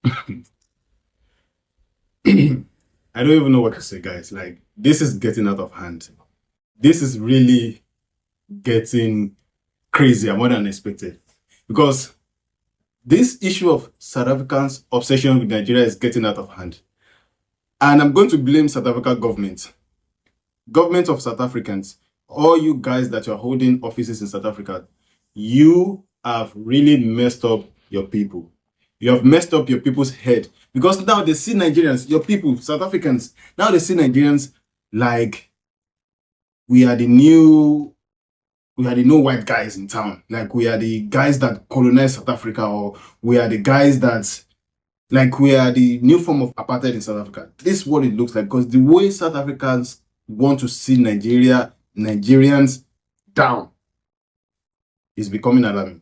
I don't even know what to say, guys. Like, this is getting out of hand. This is really getting crazier, more than expected. Because this issue of South Africans' obsession with Nigeria is getting out of hand. And I'm going to blame South Africa government. Government of South Africans, all you guys that are holding offices in South Africa, you have really messed up your people. You have messed up your people's head. Because now they see Nigerians, your people, South Africans, now they see Nigerians like we are the new white guys in town. Like we are the guys that colonized South Africa, or we are the guys that, like, we are the new form of apartheid in South Africa. This is what it looks like, because the way South Africans want to see Nigerians down is becoming alarming.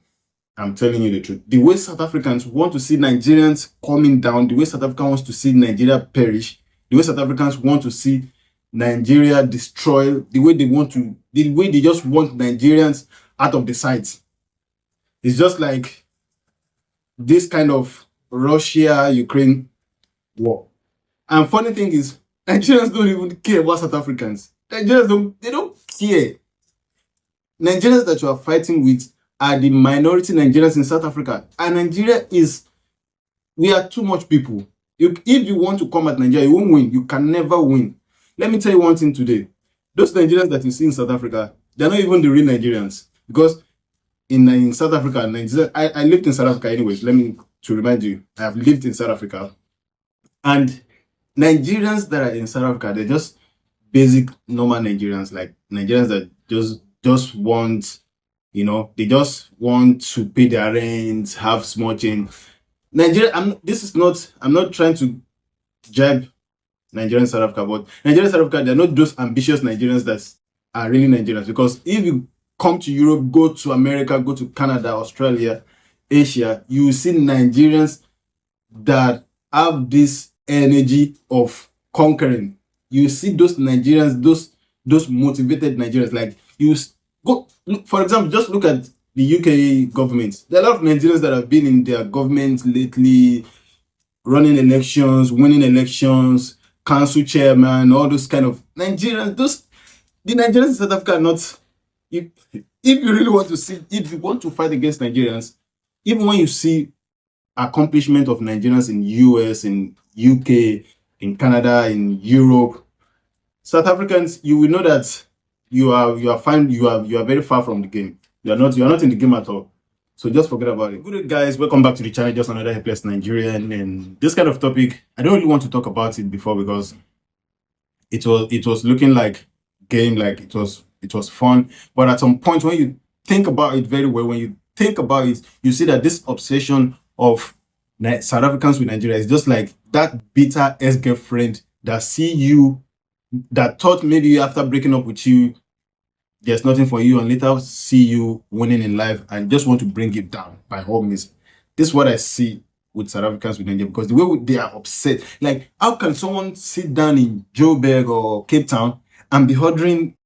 I'm telling you the truth. The way South Africans want to see Nigerians coming down, the way South Africa wants to see Nigeria perish, the way South Africans want to see Nigeria destroyed, the way they just want Nigerians out of the sight. It's just like this kind of Russia-Ukraine war. And funny thing is, Nigerians don't even care about South Africans. Nigerians don't care. Nigerians that you are fighting with are the minority Nigerians in South Africa. And Nigeria we are too much people. If you want to come at Nigeria, you won't win. You can never win. Let me tell you one thing today. Those Nigerians that you see in South Africa, they're not even the real Nigerians. Because in South Africa, I lived in South Africa anyways. To remind you, I have lived in South Africa. And Nigerians that are in South Africa, they're just basic, normal Nigerians. Like Nigerians that just want, they just want to pay their rent, have small change. Nigeria, I'm not trying to jibe Nigerian South Africa, but Nigerian South Africa, they're not those ambitious Nigerians that are really Nigerians. Because if you come to Europe, go to America, go to Canada, Australia, Asia, you will see Nigerians that have this energy of conquering. You see those Nigerians, those motivated Nigerians. Like, for example, just look at the UK government. There are a lot of Nigerians that have been in their government lately, running elections, winning elections, council chairman, all those kind of Nigerians. The Nigerians in South Africa are not. If you really want to see, if you want to fight against Nigerians, even when you see accomplishment of Nigerians in US, in UK, in Canada, in Europe, South Africans, you will know that you are very far from the game. You are not in the game at all. So just forget about it. Good guys, welcome back to the channel. Just another helpless Nigerian, and this kind of topic, I don't really want to talk about it before, because it was looking like game, like it was fun. But at some point, when you think about it very well, when you think about it, you see that this obsession of South Africans with Nigeria is just like that bitter ex-girlfriend that that thought maybe after breaking up with you, there's nothing for you, and later see you winning in life and just want to bring you down by all means. This is what I see with South Africans with Nigeria, because the way they are upset. Like, how can someone sit down in Joburg or Cape Town and be ordering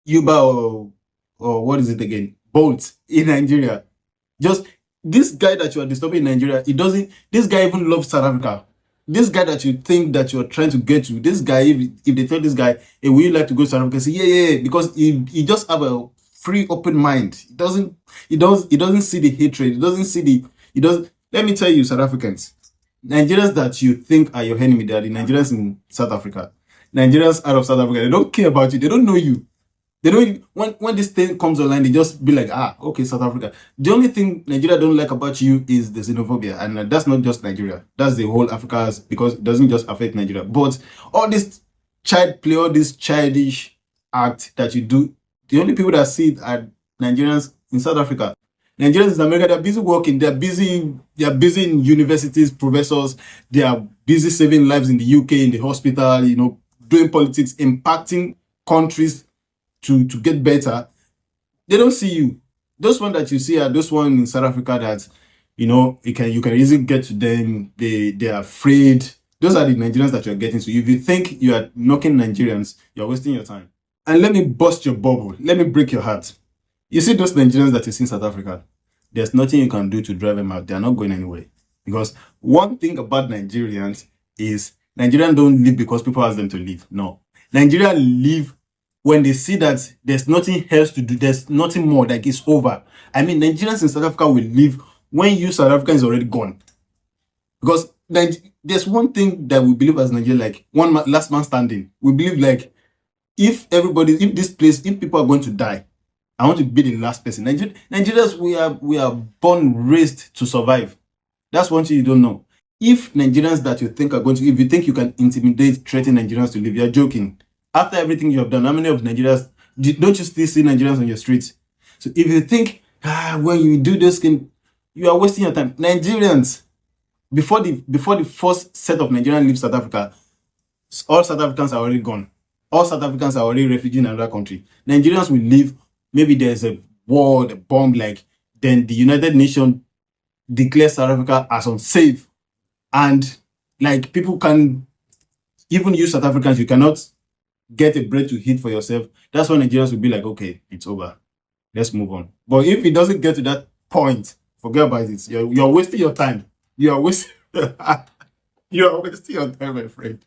Uber or what is it again? Bolt in Nigeria? Just this guy that you are disturbing in Nigeria, this guy even loves South Africa. This guy that you think that you're trying to get to, this guy, if they tell this guy, hey, would you like to go to South Africa? Say, yeah, because he just have a free, open mind. He doesn't see the hatred. Let me tell you, South Africans, Nigerians that you think are your enemy, they are the Nigerians in South Africa. Nigerians out of South Africa, they don't care about you. They don't know you. They don't, when this thing comes online, they just be like, okay, South Africa. The only thing Nigeria don't like about you is the xenophobia. And that's not just Nigeria. That's the whole Africa, because it doesn't just affect Nigeria. But all this child play, all this childish act that you do, the only people that see it are Nigerians in South Africa. Nigerians in America, they're busy working. They're busy in universities, professors. They are busy saving lives in the UK, in the hospital, doing politics, impacting countries to get better. They don't see you. Those ones that you see are those ones in South Africa that, you can easily get to them. They are afraid. Those are the Nigerians that you're getting to. If you think you are knocking Nigerians, you're wasting your time. And let me bust your bubble. Let me break your heart. You see those Nigerians that you see in South Africa, there's nothing you can do to drive them out. They're not going anywhere. Because one thing about Nigerians is Nigerians don't live because people ask them to live. No. Nigerians live when they see that there's nothing else to do, there's nothing more, like it's over. I mean, Nigerians in South Africa will live when you South African is already gone. Because there's one thing that we believe as Nigeria, like last man standing. We believe like if people are going to die, I want to be the last person. Nigerians, we are born, raised to survive. That's one thing you don't know. If Nigerians that you think are going to, if you think you can intimidate, threaten Nigerians to leave, you're joking. After everything you have done, how many of Nigerians, don't you still see Nigerians on your streets? So if you think, when you do this thing, you are wasting your time. Nigerians, before the first set of Nigerians leave South Africa, all South Africans are already gone. All South Africans are already refugees in another country. Nigerians will leave. Maybe there's a war, a bomb, like then the United Nations declare South Africa as unsafe, and like people can even use South Africans. You cannot get a bread to eat for yourself. That's when Nigerians will be like, okay, it's over. Let's move on. But if it doesn't get to that point, forget about it. You're wasting your time. You are wasting you are wasting your time, my friend.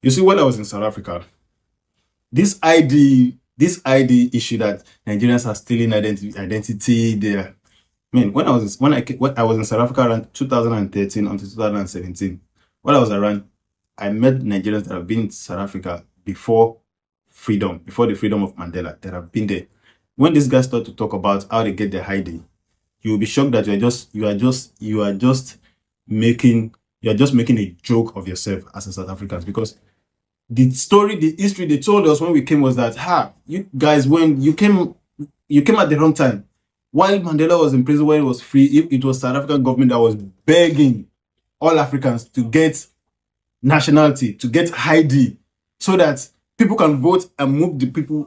You see, when I was in South Africa, this ID issue that Nigerians are stealing identity there. I mean, when I was in South Africa around 2013 until 2017, while I was around, I met Nigerians that have been in South Africa before the freedom of Mandela, that have been there. When these guys start to talk about how they get their ID, you will be shocked that you are just making a joke of yourself as a South Africans, because the history they told us when we came was that, you guys, when you came at the wrong time. While Mandela was in prison, when he was free, if it was South African government that was begging all Africans to get nationality, to get ID, so that people can vote and move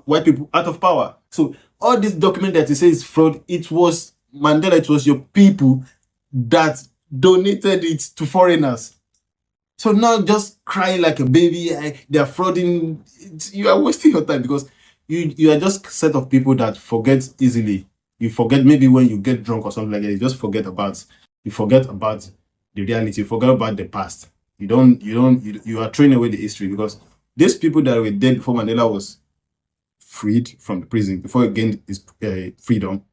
white people out of power. So all this document that you say is fraud, it was Mandela, it was your people that donated it to foreigners. So now just crying like a baby, they are frauding. You are wasting your time, because you are just a set of people that forget easily. You forget maybe when you get drunk or something like that. You forget about the reality. You forget about the past. You are throwing away the history, because these people that were dead before Mandela was freed from the prison, before he gained his freedom,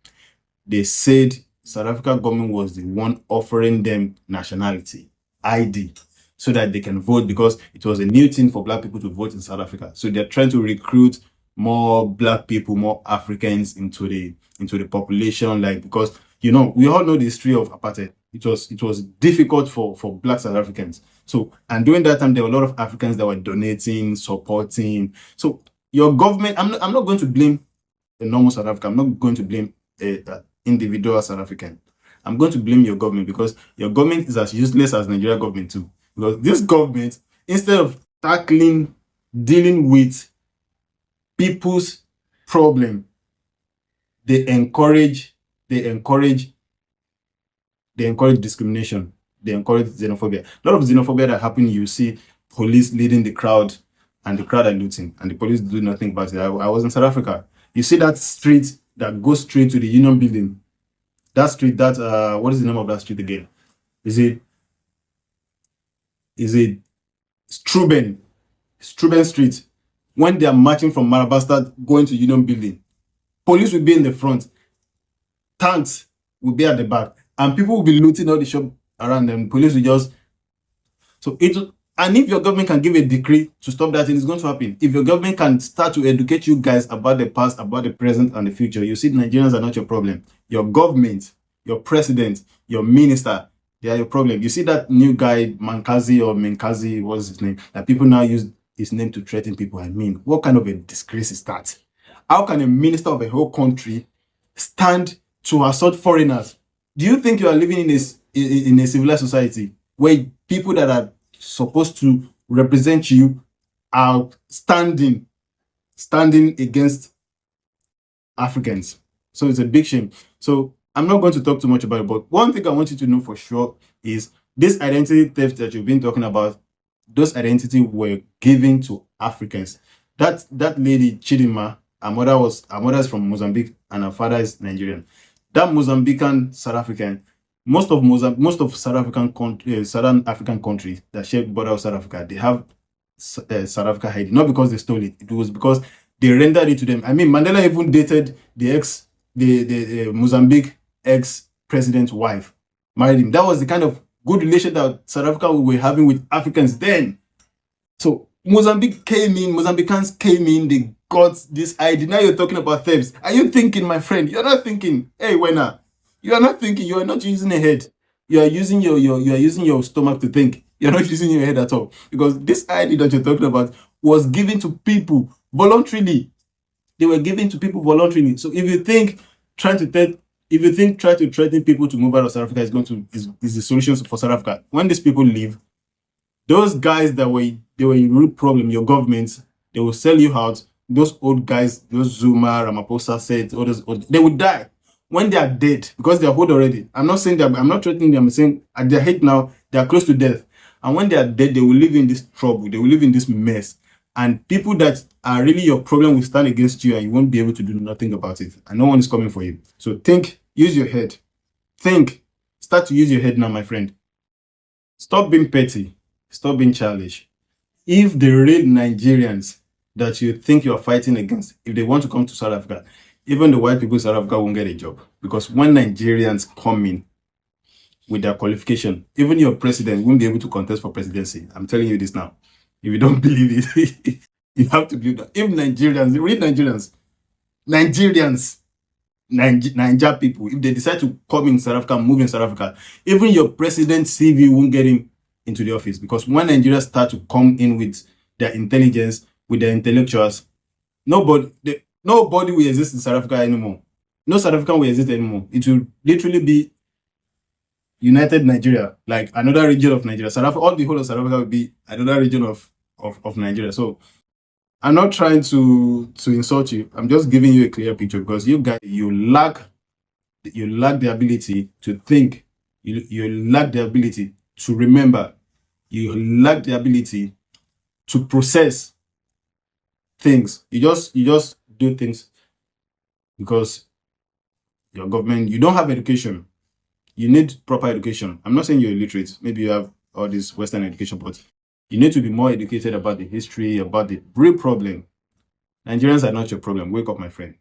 they said South African government was the one offering them nationality, ID, so that they can vote, because it was a new thing for black people to vote in South Africa. So they're trying to recruit more black people, more Africans into the population, like, because we all know the history of apartheid. It was difficult for black South Africans. So, and during that time, there were a lot of Africans that were donating, supporting. So your government, I'm not going to blame a normal South African. I'm not going to blame an individual South African. I'm going to blame your government, because your government is as useless as Nigeria government too. Because this government, instead of dealing with people's problem, they encourage discrimination. They encourage xenophobia. A lot of xenophobia that happen, you see police leading the crowd, and the crowd are looting, and the police do nothing about it. I was in South Africa. You see that street that goes straight to the Union Building. That street, what is the name of that street again? Is it Struben Street? When they are marching from Marabastad going to Union Building, police will be in the front, tanks will be at the back, and people will be looting all the shop around them. Police will just and if your government can give a decree to stop that thing, it's going to happen. If your government can start to educate you guys about the past, about the present, and the future, you see Nigerians are not your problem. Your government, your president, your minister, they are your problem. You see that new guy, Menkazi, what's his name? That people now use his name to threaten people. I mean, what kind of a disgrace is that? How can a minister of a whole country stand to assault foreigners? Do you think you are living in a civilized society where people that are supposed to represent you are standing against Africans? So it's a big shame. So I'm not going to talk too much about it, but one thing I want you to know for sure is this identity theft that you've been talking about, those identities were given to Africans. That lady Chidima, her mother is from Mozambique and her father is Nigerian. That Mozambican South African, most of Southern African countries that share the border of South Africa, they have South Africa ID, not because they stole it. It was because they rendered it to them. I mean, Mandela even dated the Mozambique ex president's wife, married him. That was the kind of good relation that South Africa were having with Africans then. So Mozambicans came in, they got this ID. Now you're talking about thefts. Are you thinking, my friend? You're not thinking. Hey, Wena, you are not thinking. You are not using a head. You are using you are using your stomach to think. You're not using your head at all. Because this ID that you're talking about was given to people voluntarily. They were given to people voluntarily. So if you think trying to try to threaten people to move out of South Africa is the solution for South Africa, when these people leave, those guys that were they were in real problem, your governments, they will sell you out. Those old guys, those Zuma, Ramaphosa said, they will die when they are dead because they are old already. I'm not saying that, I'm not threatening them. I'm saying at their head now, they are close to death. And when they are dead, they will live in this trouble. They will live in this mess. And people that are really your problem will stand against you and you won't be able to do nothing about it. And no one is coming for you. So think, use your head. Think. Start to use your head now, my friend. Stop being petty. Stop being childish. If the real Nigerians that you think you are fighting against, if they want to come to South Africa, even the white people in South Africa won't get a job. Because when Nigerians come in with their qualification, even your president won't be able to contest for presidency. I'm telling you this now. If you don't believe it, you have to believe that. If Nigerians, real Nigerians, Naija people, if they decide to come in South Africa, move in South Africa, even your president's CV won't get him into the office. Because when Nigerians start to come in with their intelligence, with their intellectuals, nobody will exist in South Africa anymore. No South African will exist anymore. It will literally be United Nigeria, like another region of Nigeria. South Africa, all the whole of South Africa will be another region of Nigeria. So I'm not trying to insult you. I'm just giving you a clear picture because you guys, you lack the ability to think. You lack the ability to remember. You lack the ability to process things. You just do things because your government, you don't have education. You need proper education. I'm not saying you're illiterate. Maybe you have all this Western education, but you need to be more educated about the history, about the real problem. Nigerians are not your problem. Wake up, my friend.